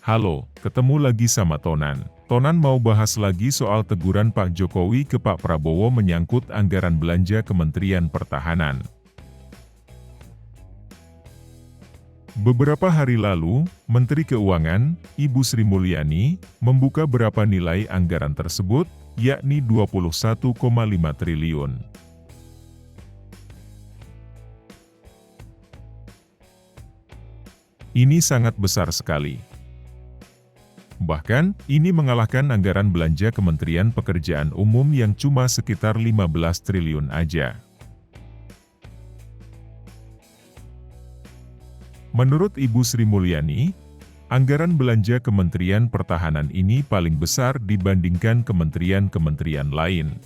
Halo, ketemu lagi sama Tonan. Tonan mau bahas lagi soal teguran Pak Jokowi ke Pak Prabowo menyangkut anggaran belanja Kementerian Pertahanan. Beberapa hari lalu, Menteri Keuangan, Ibu Sri Mulyani, membuka berapa nilai anggaran tersebut, yakni 21,5 triliun. Ini sangat besar sekali. Bahkan, ini mengalahkan anggaran belanja Kementerian Pekerjaan Umum yang cuma sekitar 15 triliun aja. Menurut Ibu Sri Mulyani, anggaran belanja Kementerian Pertahanan ini paling besar dibandingkan kementerian-kementerian lain.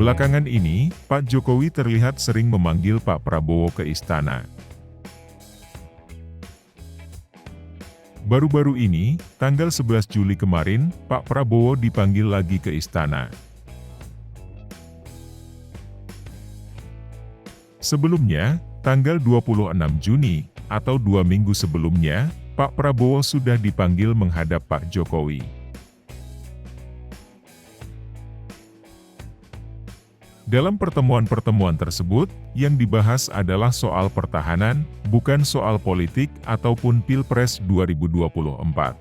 Belakangan ini, Pak Jokowi terlihat sering memanggil Pak Prabowo ke istana. Baru-baru ini, tanggal 11 Juli kemarin, Pak Prabowo dipanggil lagi ke istana. Sebelumnya, tanggal 26 Juni, atau 2 minggu sebelumnya, Pak Prabowo sudah dipanggil menghadap Pak Jokowi. Dalam pertemuan-pertemuan tersebut, yang dibahas adalah soal pertahanan, bukan soal politik ataupun Pilpres 2024.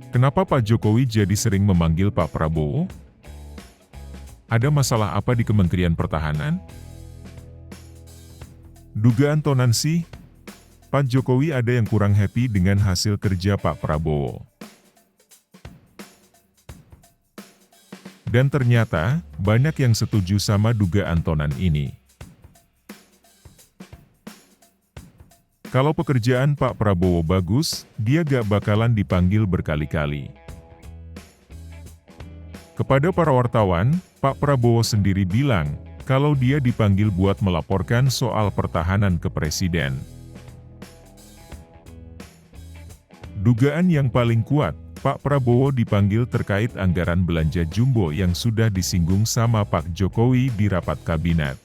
Kenapa Pak Jokowi jadi sering memanggil Pak Prabowo? Ada masalah apa di Kementerian Pertahanan? Dugaan Tonan sih, Pak Jokowi ada yang kurang happy dengan hasil kerja Pak Prabowo. Dan ternyata, banyak yang setuju sama dugaan Tonan ini. Kalau pekerjaan Pak Prabowo bagus, dia gak bakalan dipanggil berkali-kali. Kepada para wartawan, Pak Prabowo sendiri bilang, kalau dia dipanggil buat melaporkan soal pertahanan ke Presiden. Dugaan yang paling kuat, Pak Prabowo dipanggil terkait anggaran belanja jumbo yang sudah disinggung sama Pak Jokowi di rapat kabinet.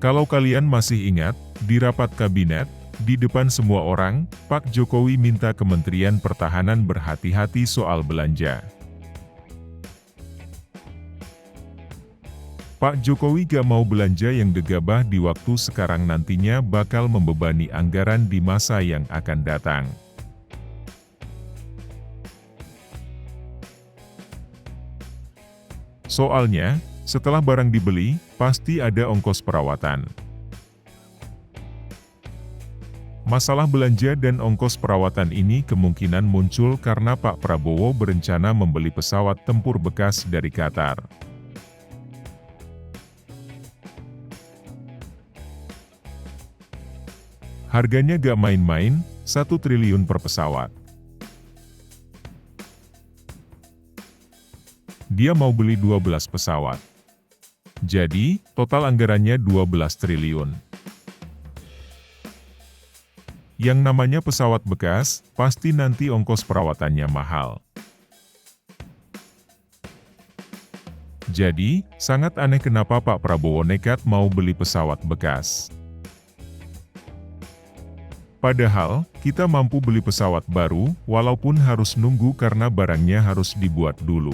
Kalau kalian masih ingat, di rapat kabinet, di depan semua orang, Pak Jokowi minta Kementerian Pertahanan berhati-hati soal belanja. Pak Jokowi gak mau belanja yang gegabah di waktu sekarang nantinya bakal membebani anggaran di masa yang akan datang. Soalnya, setelah barang dibeli, pasti ada ongkos perawatan. Masalah belanja dan ongkos perawatan ini kemungkinan muncul karena Pak Prabowo berencana membeli pesawat tempur bekas dari Qatar. Harganya gak main-main, 1 triliun per pesawat. Dia mau beli 12 pesawat. Jadi, total anggarannya 12 triliun. Yang namanya pesawat bekas, pasti nanti ongkos perawatannya mahal. Jadi, sangat aneh kenapa Pak Prabowo nekat mau beli pesawat bekas. Padahal, kita mampu beli pesawat baru, walaupun harus nunggu karena barangnya harus dibuat dulu.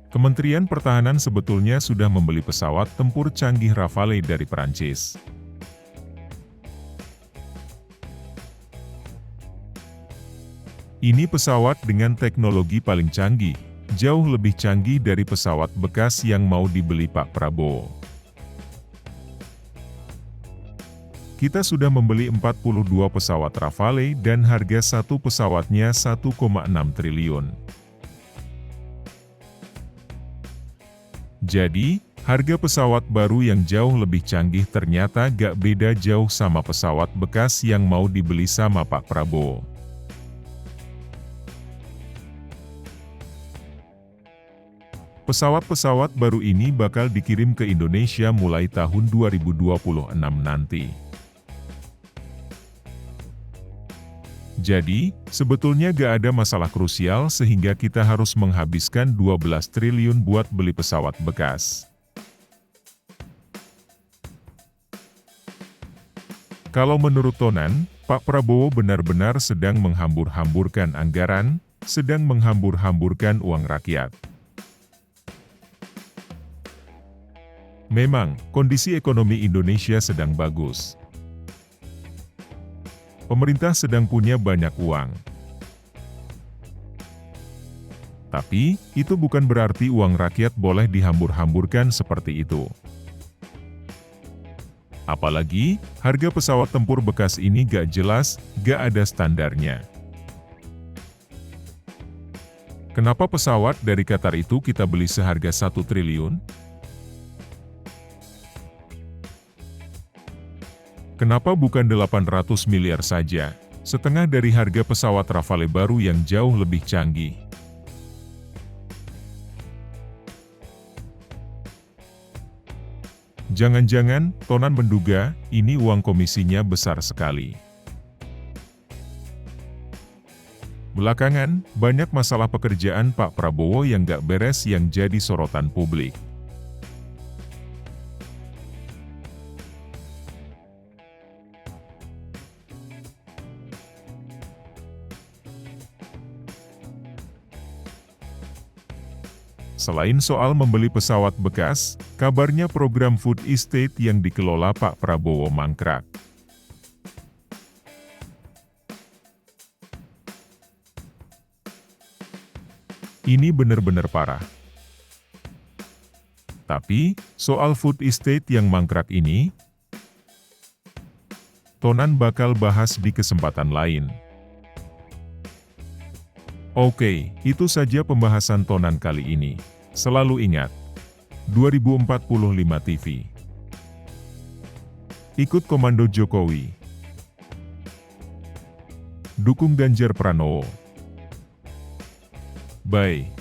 Kementerian Pertahanan sebetulnya sudah membeli pesawat tempur canggih Rafale dari Perancis. Ini pesawat dengan teknologi paling canggih. Jauh lebih canggih dari pesawat bekas yang mau dibeli Pak Prabowo. Kita sudah membeli 42 pesawat Rafale dan harga satu pesawatnya 1,6 triliun. Jadi, harga pesawat baru yang jauh lebih canggih ternyata gak beda jauh sama pesawat bekas yang mau dibeli sama Pak Prabowo. Pesawat-pesawat baru ini bakal dikirim ke Indonesia mulai tahun 2026 nanti. Jadi, sebetulnya gak ada masalah krusial sehingga kita harus menghabiskan 12 triliun buat beli pesawat bekas. Kalau menurut Tonan, Pak Prabowo benar-benar sedang menghambur-hamburkan anggaran, sedang menghambur-hamburkan uang rakyat. Memang, kondisi ekonomi Indonesia sedang bagus. Pemerintah sedang punya banyak uang. Tapi, itu bukan berarti uang rakyat boleh dihambur-hamburkan seperti itu. Apalagi, harga pesawat tempur bekas ini gak jelas, gak ada standarnya. Kenapa pesawat dari Qatar itu kita beli seharga 1 triliun? Kenapa bukan 800 miliar saja, setengah dari harga pesawat Rafale baru yang jauh lebih canggih? Jangan-jangan, Tonan menduga, ini uang komisinya besar sekali. Belakangan, banyak masalah pekerjaan Pak Prabowo yang gak beres yang jadi sorotan publik. Selain soal membeli pesawat bekas, kabarnya program food estate yang dikelola Pak Prabowo mangkrak. Ini benar-benar parah. Tapi, soal food estate yang mangkrak ini, Tonan bakal bahas di kesempatan lain. Oke, itu saja pembahasan Tonan kali ini. Selalu ingat, 2045 TV. Ikut komando Jokowi. Dukung Ganjar Pranowo. Bye.